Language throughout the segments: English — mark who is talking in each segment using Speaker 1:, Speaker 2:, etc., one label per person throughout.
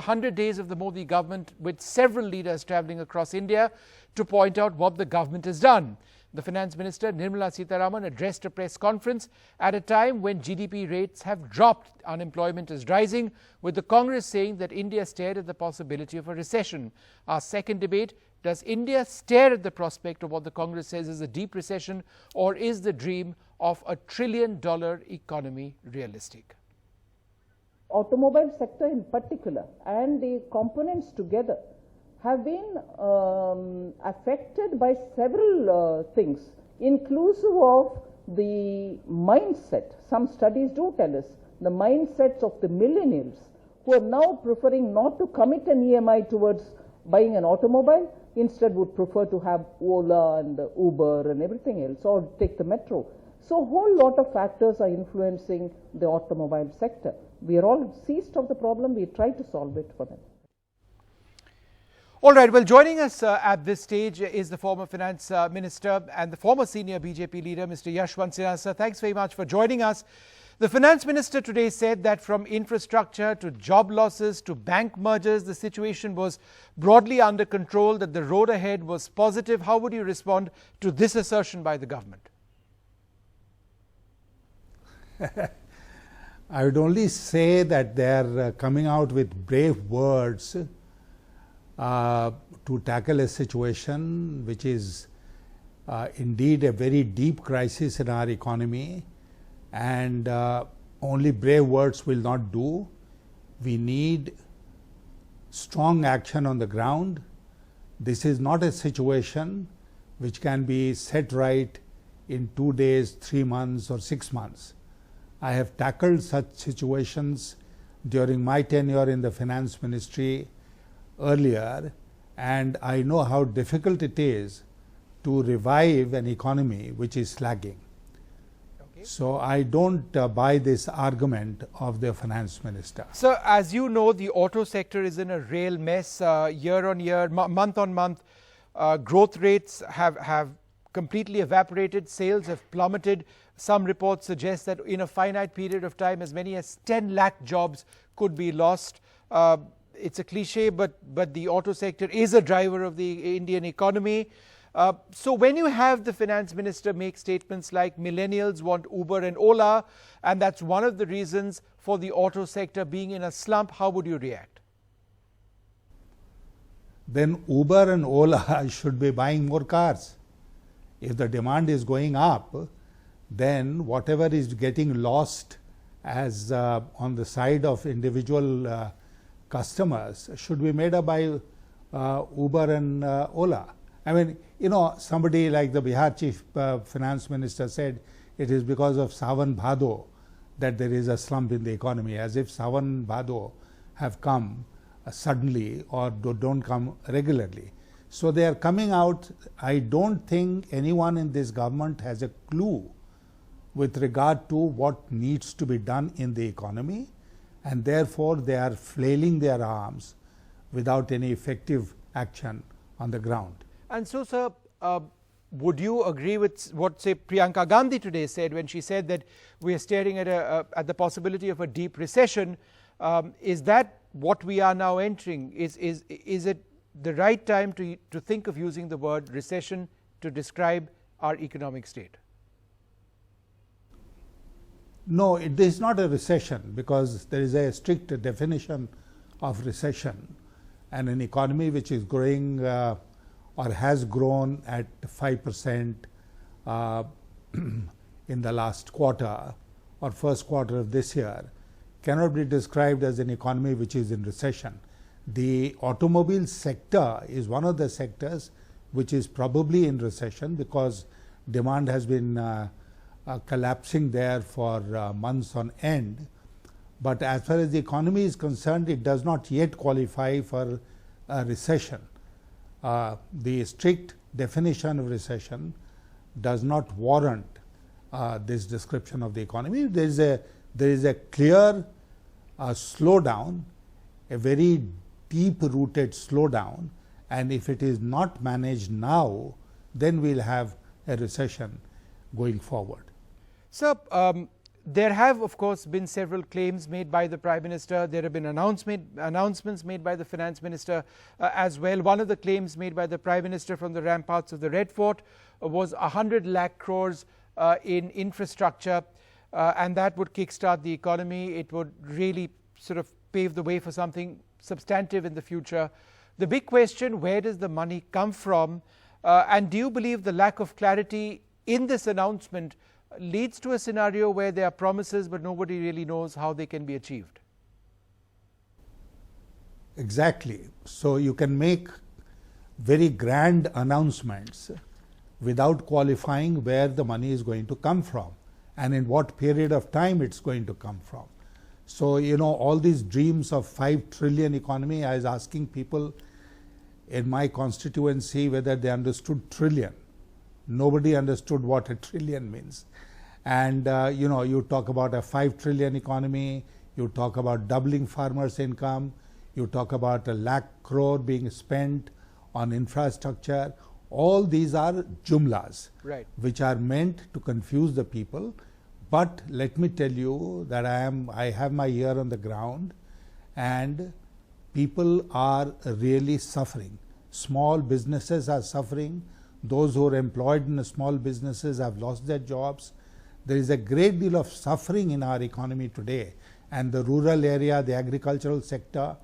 Speaker 1: 100 days of the Modi government, with several leaders travelling across India to point out what the government has done. The Finance Minister Nirmala Sitharaman addressed a press conference at a time when GDP rates have dropped, unemployment is rising, with the Congress saying that India stared at the possibility of a recession. Our second debate: does India stare at the prospect of what the Congress says is a deep recession, or is the dream of a $1 trillion economy realistic?
Speaker 2: Automobile sector in particular and the components together have been affected by several things, inclusive of the mindset. Some studies do tell us the mindsets of the millennials who are now preferring not to commit an EMI towards buying an automobile, instead would prefer to have Ola and Uber and everything else, or take the metro. So a whole lot of factors are influencing the automobile sector. We are all seized of the problem. We try to solve it for them.
Speaker 1: All right, well, joining us at this stage is the former Finance Minister and the former senior BJP leader, Mr. Yashwant Sinha. Sir, thanks very much for joining us. The Finance Minister today said that from infrastructure to job losses to bank mergers, the situation was broadly under control, that the road ahead was positive. How would you respond to this assertion by the government?
Speaker 3: I would only say that they are coming out with brave words to tackle a situation which is indeed a very deep crisis in our economy, and only brave words will not do. We need strong action on the ground. This is not a situation which can be set right in 2 days, 3 months or 6 months. I have tackled such situations during my tenure in the Finance Ministry earlier, and I know how difficult it is to revive an economy which is lagging. Okay. So I don't buy this argument of the Finance Minister.
Speaker 1: So as you know, the auto sector is in a real mess. Year on year, month on month, growth rates have completely evaporated. Sales have plummeted. Some reports suggest that in a finite period of time, as many as 10 lakh jobs could be lost. It's a cliche, but the auto sector is a driver of the Indian economy. So when you have the Finance Minister make statements like millennials want Uber and Ola, and that's one of the reasons for the auto sector being in a slump, how would you react?
Speaker 3: Then Uber and Ola should be buying more cars. If the demand is going up, then whatever is getting lost as on the side of individual customers should be made up by Uber and Ola. I mean, you know, somebody like the Bihar Chief Finance Minister said it is because of Sawan Bhado that there is a slump in the economy, as if Sawan Bhado have come suddenly or don't come regularly. So they are coming out. I don't think anyone in this government has a clue with regard to what needs to be done in the economy, and therefore they are flailing their arms without any effective action on the ground.
Speaker 1: And so, sir, would you agree with what, say, Priyanka Gandhi today said when she said that we are staring at the possibility of a deep recession? Is that what we are now entering? Is it the right time to think of using the word recession to describe our economic state?
Speaker 3: No, it is not a recession, because there is a strict definition of recession, and an economy which is growing or has grown at 5% in the last quarter or first quarter of this year cannot be described as an economy which is in recession. The automobile sector is one of the sectors which is probably in recession, because demand has been collapsing there for months on end. But as far as the economy is concerned, it does not yet qualify for a recession. The strict definition of recession does not warrant this description of the economy. There is a clear slowdown, a very deep-rooted slowdown, and if it is not managed now, then we'll have a recession going forward.
Speaker 1: Sir, There have, of course, been several claims made by the Prime Minister. There have been announcements made by the Finance Minister as well. One of the claims made by the Prime Minister from the ramparts of the Red Fort was 100 lakh crores in infrastructure, and that would kickstart the economy. It would really sort of pave the way for something substantive in the future. The big question, where does the money come from? And do you believe the lack of clarity in this announcement leads to a scenario where there are promises but nobody really knows how they can be achieved?
Speaker 3: Exactly. So you can make very grand announcements without qualifying where the money is going to come from and in what period of time it's going to come from. So, you know, all these dreams of 5 trillion economy, I was asking people in my constituency whether they understood trillion. Nobody understood what a trillion means. And, you know, you talk about a 5 trillion economy, you talk about doubling farmers' income, you talk about 1 lakh crore being spent on infrastructure. All these are jumlas,
Speaker 1: right,
Speaker 3: which are meant to confuse the people. But let me tell you that I have my ear on the ground, and people are really suffering. Small businesses are suffering. Those who are employed in the small businesses have lost their jobs. There is a great deal of suffering in our economy today, and the rural area, the agricultural sector.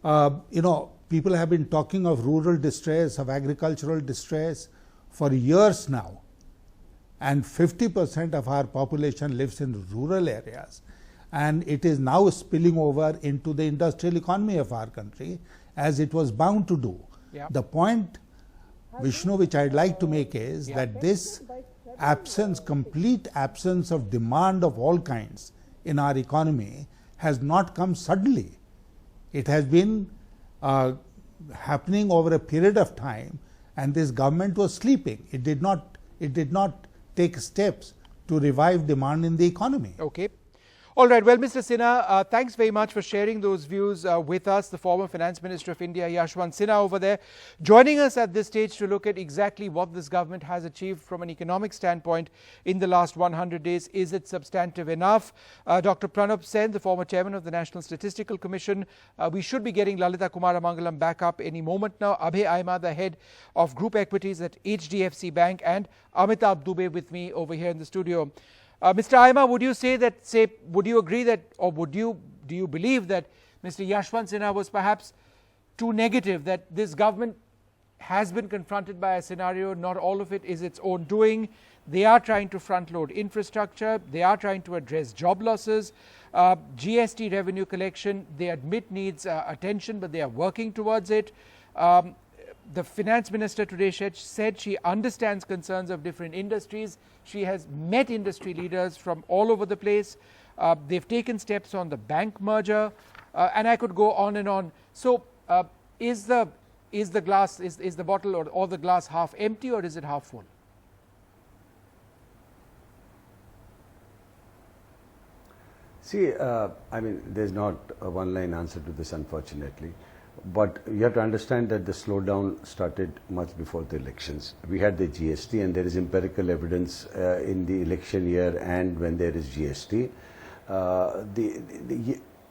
Speaker 3: You know, people have been talking of rural distress, of agricultural distress for years now. And 50% of our population lives in rural areas. And it is now spilling over into the industrial economy of our country, as it was bound to do.
Speaker 1: Yeah.
Speaker 3: The point, Vishnu, which I'd like to make is that this absence, complete absence of demand of all kinds in our economy has not come suddenly. It has been happening over a period of time, and this government was sleeping. It did not take steps to revive demand in the economy.
Speaker 1: Okay. All right. Well, Mr. Sinha, thanks very much for sharing those views with us. The former Finance Minister of India, Yashwant Sinha, over there, joining us at this stage to look at exactly what this government has achieved from an economic standpoint in the last 100 days. Is it substantive enough? Dr. Pranab Sen, the former chairman of the National Statistical Commission. We should be getting Lalitha Kumaramangalam back up any moment now. Abhay Aima, the head of group equities at HDFC Bank, and Amitabh Dubey with me over here in the studio. Mr. Aima, would you agree that, or do you believe that Mr. Yashwant Sinha was perhaps too negative, that this government has been confronted by a scenario, not all of it is its own doing? They are trying to front load infrastructure, they are trying to address job losses, GST revenue collection, they admit needs attention, but they are working towards it. The Finance Minister today said she understands concerns of different industries. She has met industry leaders from all over the place. They've taken steps on the bank merger, and I could go on and on. So, is the bottle or the glass half empty, or is it half full?
Speaker 4: See, I mean, there's not a one-line answer to this, unfortunately. But you have to understand that the slowdown started much before the elections. We had the GST, and there is empirical evidence in the election year and when there is GST.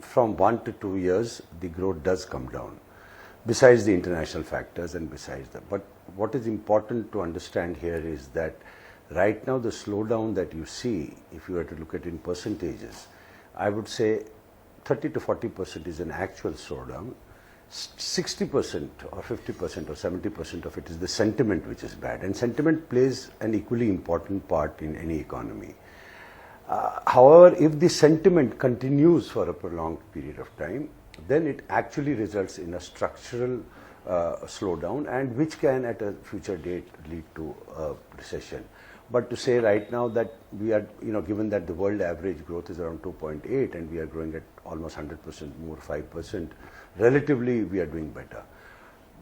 Speaker 4: From 1 to 2 years, the growth does come down, besides the international factors and besides that. But what is important to understand here is that right now the slowdown that you see, if you were to look at it in percentages, I would say 30 to 40% is an actual slowdown. 60% or 50% or 70% of it is the sentiment which is bad, and sentiment plays an equally important part in any economy. However, if the sentiment continues for a prolonged period of time, then it actually results in a structural slowdown, and which can at a future date lead to a recession. But to say right now that we are, given that the world average growth is around 2.8 and we are growing at almost 100% more, 5%, relatively we are doing better.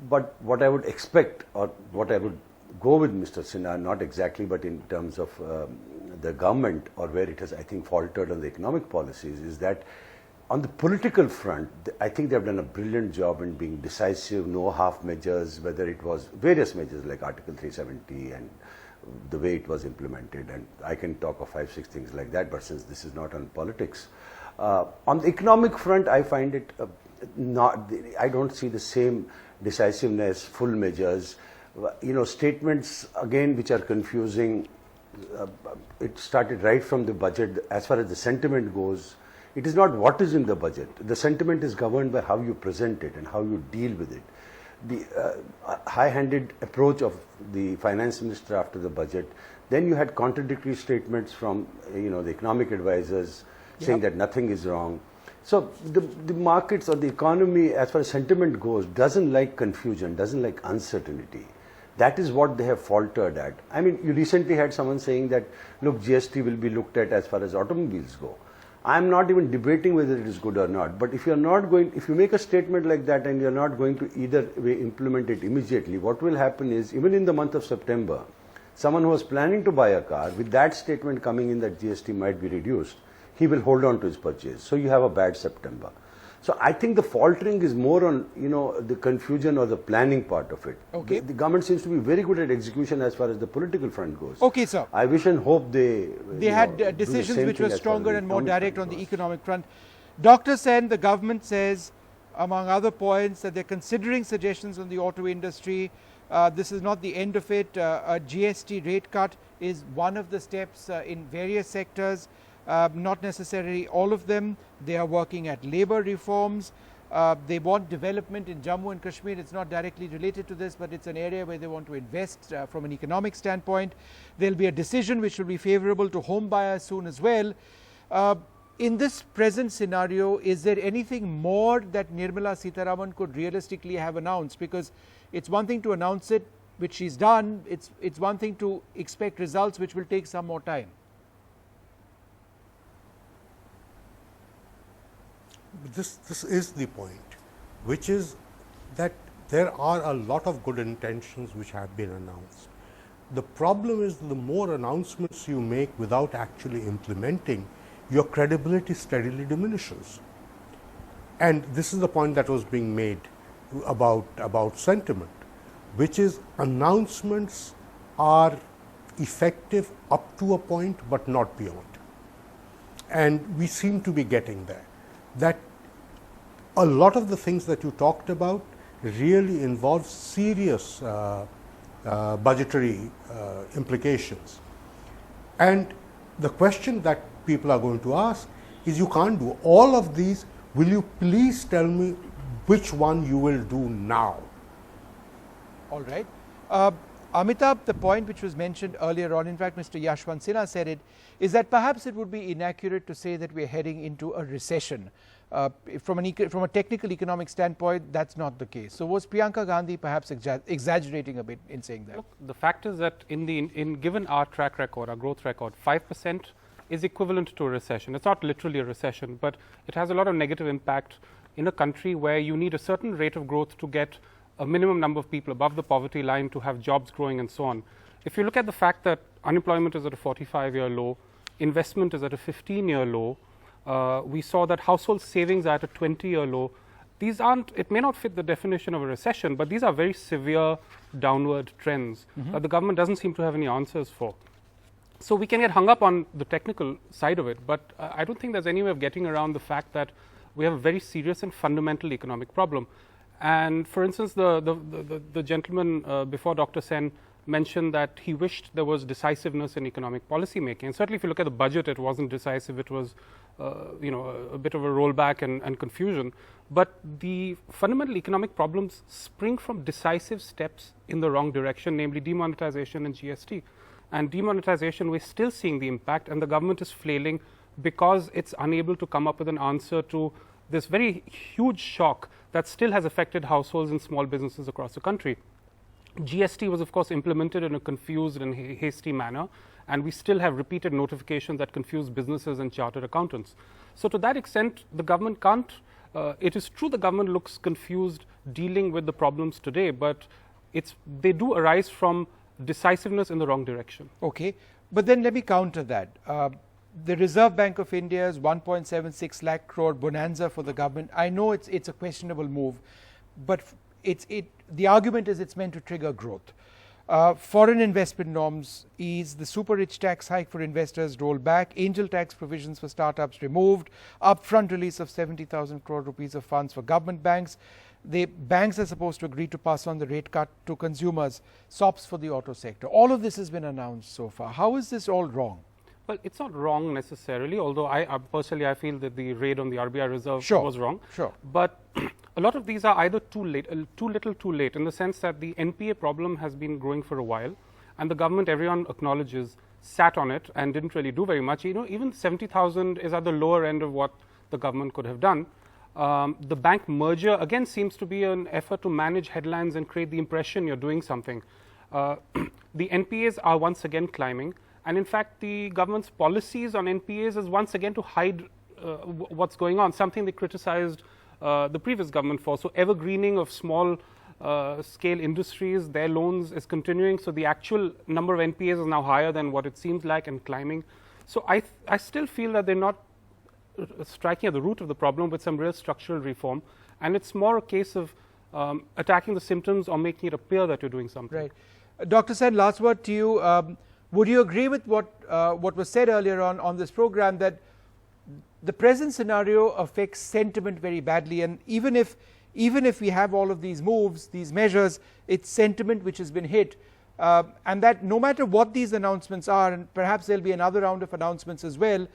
Speaker 4: But what I would expect, or what I would go with Mr. Sinha, not exactly, but in terms of the government, or where it has, I think, faltered on the economic policies, is that on the political front, I think they have done a brilliant job in being decisive, no half measures, whether it was various measures like Article 370 and the way it was implemented, and I can talk of 5-6 things like that, but since this is not on politics. On the economic front, I find it I don't see the same decisiveness, full measures, statements again which are confusing. It started right from the budget. As far as the sentiment goes, it is not what is in the budget. The sentiment is governed by how you present it and how you deal with it. The high-handed approach of the finance minister after the budget. Then you had contradictory statements from the economic advisors saying that nothing is wrong. So the markets or the economy, as far as sentiment goes, doesn't like confusion, doesn't like uncertainty. That is what they have faltered at. I mean, you recently had someone saying that, look, GST will be looked at as far as automobiles go. I'm not even debating whether it is good or not. But if you make a statement like that and you're not going to either way implement it immediately, what will happen is, even in the month of September, someone who was planning to buy a car, with that statement coming in that GST might be reduced, he will hold on to his purchase. So you have a bad September. So I think the faltering is more on, the confusion or the planning part of it.
Speaker 1: Okay.
Speaker 4: The government seems to be very good at execution as far as the political front goes.
Speaker 1: Okay, sir.
Speaker 4: I wish and hope they
Speaker 1: had
Speaker 4: do the
Speaker 1: decisions
Speaker 4: same
Speaker 1: which
Speaker 4: thing
Speaker 1: were
Speaker 4: as far as
Speaker 1: stronger
Speaker 4: the
Speaker 1: and more
Speaker 4: economic
Speaker 1: direct
Speaker 4: front
Speaker 1: on the
Speaker 4: goes.
Speaker 1: economic front. Dr. Sen, the government says, among other points, that they're considering suggestions on the auto industry. This is not the end of it. A GST rate cut is one of the steps in various sectors, not necessarily all of them. They are working at labor reforms. They want development in Jammu and Kashmir. It's not directly related to this, but it's an area where they want to invest from an economic standpoint. There'll be a decision which will be favorable to home buyers soon as well. In this present scenario, is there anything more that Nirmala Sitharaman could realistically have announced? Because it's one thing to announce it, which she's done. It's one thing to expect results which will take some more time.
Speaker 5: This is the point, which is that there are a lot of good intentions which have been announced. The problem is, the more announcements you make without actually implementing, your credibility steadily diminishes. And this is the point that was being made about sentiment, which is announcements are effective up to a point, but not beyond. And we seem to be getting there. That a lot of the things that you talked about really involve serious budgetary implications. And the question that people are going to ask is, you can't do all of these. Will you please tell me which one you will do now?
Speaker 1: All right. Amitabh, the point which was mentioned earlier on, in fact, Mr. Yashwant Sinha said it, is that perhaps it would be inaccurate to say that we are heading into a recession. From a technical economic standpoint, that's not the case. So was Priyanka Gandhi perhaps exaggerating a bit in saying that?
Speaker 6: Look, the fact is that given our track record, our growth record, 5% is equivalent to a recession. It's not literally a recession, but it has a lot of negative impact in a country where you need a certain rate of growth to get a minimum number of people above the poverty line, to have jobs growing and so on. If you look at the fact that unemployment is at a 45-year low, investment is at a 15-year low, we saw that household savings are at a 20-year low. These aren't, it may not fit the definition of a recession, but these are very severe downward trends that the government doesn't seem to have any answers for. So we can get hung up on the technical side of it, but I don't think there's any way of getting around the fact that we have a very serious and fundamental economic problem. And for instance, the gentleman before Dr. Sen mentioned that he wished there was decisiveness in economic policy making. And certainly if you look at the budget, it wasn't decisive. It was a bit of a rollback and confusion. But the fundamental economic problems spring from decisive steps in the wrong direction, namely demonetization and GST. And demonetization, we're still seeing the impact, and the government is flailing because it's unable to come up with an answer to this very huge shock that still has affected households and small businesses across the country. GST was, of course, implemented in a confused and hasty manner, and we still have repeated notifications that confuse businesses and chartered accountants. So to that extent, the government can't, it is true the government looks confused dealing with the problems today, but they do arise from decisiveness in the wrong direction.
Speaker 1: Okay, but then let me counter that. The Reserve Bank of India's 1.76 lakh crore bonanza for the government, I know it's a questionable move, but the argument is it's meant to trigger growth. Foreign investment norms ease, the super rich tax hike for investors rolled back, angel tax provisions for startups removed, upfront release of 70,000 crore rupees of funds for government banks. The banks are supposed to agree to pass on the rate cut to consumers, SOPs for the auto sector. All of this has been announced so far. How is this all wrong?
Speaker 6: Well, it's not wrong necessarily, although I personally I feel that the raid on the RBI reserve was wrong.
Speaker 1: Sure.
Speaker 6: But a lot of these are either too late, too little, too late, in the sense that the NPA problem has been growing for a while, and the government, everyone acknowledges, sat on it and didn't really do very much. You know, even 70,000 is at the lower end of what the government could have done. The bank merger again seems to be an effort to manage headlines and create the impression you're doing something. The NPAs are once again climbing, and in fact the government's policies on NPAs is once again to hide what's going on, something they criticized the previous government for. So evergreening of small scale industries, their loans is continuing, so the actual number of NPAs is now higher than what it seems like and climbing. So I still feel that they're not striking at the root of the problem with some real structural reform, and it's more a case of attacking the symptoms or making it appear that you're doing something.
Speaker 1: Right. Dr. Sen, last word to you. Would you agree with what was said earlier on this program, that the present scenario affects sentiment very badly, and even if we have all of these moves, these measures, it's sentiment which has been hit, and that no matter what these announcements are, and perhaps there'll be another round of announcements as well,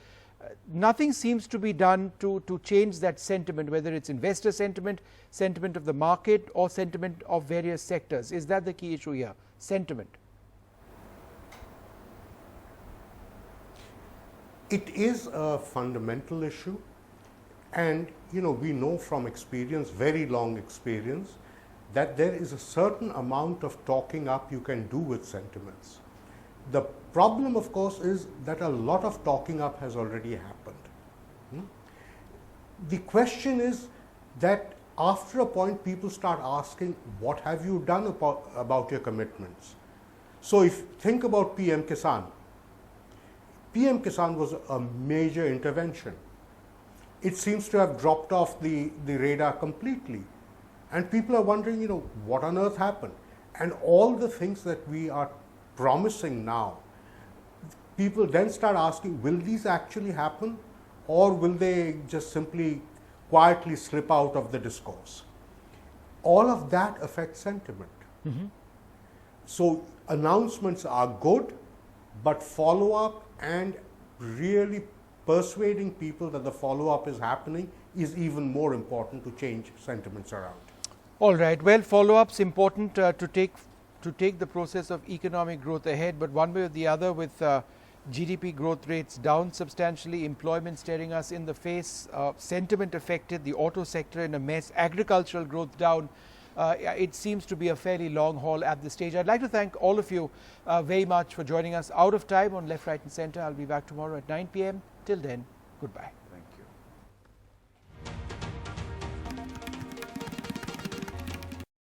Speaker 1: nothing seems to be done to change that sentiment, whether it's investor sentiment, sentiment of the market, or sentiment of various sectors. Is that the key issue here? Sentiment.
Speaker 5: It is a fundamental issue, and you know, we know from experience, very long experience, that there is a certain amount of talking up you can do with sentiments. The problem, of course, is that a lot of talking up has already happened. The question is that after a point, people start asking, what have you done about your commitments? So if think about PM Kisan. PM Kisan was a major intervention. It seems to have dropped off the radar completely. And people are wondering, you know, what on earth happened? And all the things that we are promising now, people then start asking, will these actually happen? Or will they just simply quietly slip out of the discourse? All of that affects sentiment. So announcements are good, but follow-up and really persuading people that the follow-up is happening is even more important to change sentiments around.
Speaker 1: All right. Well, follow-up's important to take the process of economic growth ahead, but one way or the other, with GDP growth rates down substantially, employment staring us in the face, sentiment affected, the auto sector in a mess, agricultural growth down, it seems to be a fairly long haul at this stage. I'd like to thank all of you very much for joining us. Out of time on Left, Right and Centre. I'll be back tomorrow at 9 p.m. Till then, goodbye.